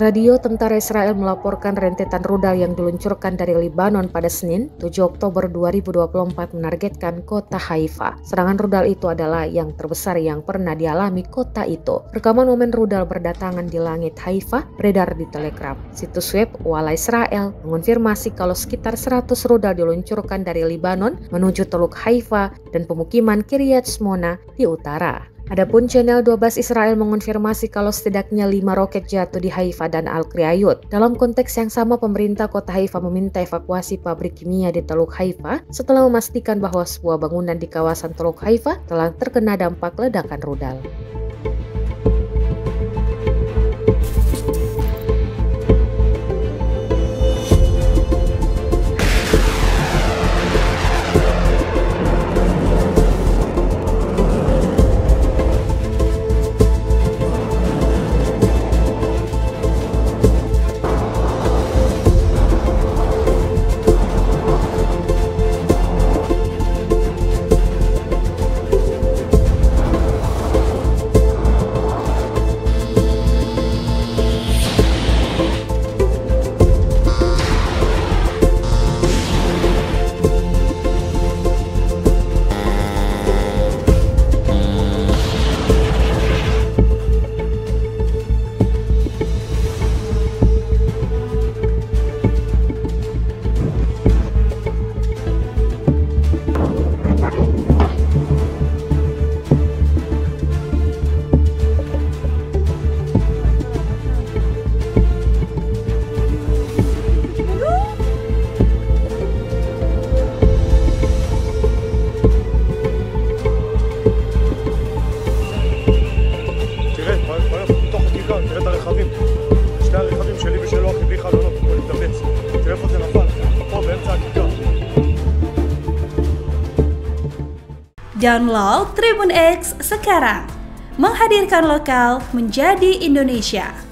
Radio tentara Israel melaporkan rentetan rudal yang diluncurkan dari Lebanon pada Senin, 7 Oktober 2024 menargetkan kota Haifa. Serangan rudal itu adalah yang terbesar yang pernah dialami kota itu. Rekaman momen rudal berdatangan di langit Haifa beredar di Telegram. Situs web Wala Israel mengonfirmasi kalau sekitar 100 rudal diluncurkan dari Lebanon menuju Teluk Haifa dan pemukiman Kiryat Shmona di utara. Adapun channel 12 Israel mengonfirmasi kalau setidaknya 5 roket jatuh di Haifa dan Al-Kriayut. Dalam konteks yang sama, pemerintah kota Haifa meminta evakuasi pabrik kimia di Teluk Haifa setelah memastikan bahwa sebuah bangunan di kawasan Teluk Haifa telah terkena dampak ledakan rudal. שני הרכבים שלי ושלו אחי בלי חלונות, הוא מתאבץ. תראה איפה זה נפל, פה באמצע הכיכר. Download Tribun X sekarang, menghadirkan lokal menjadi Indonesia.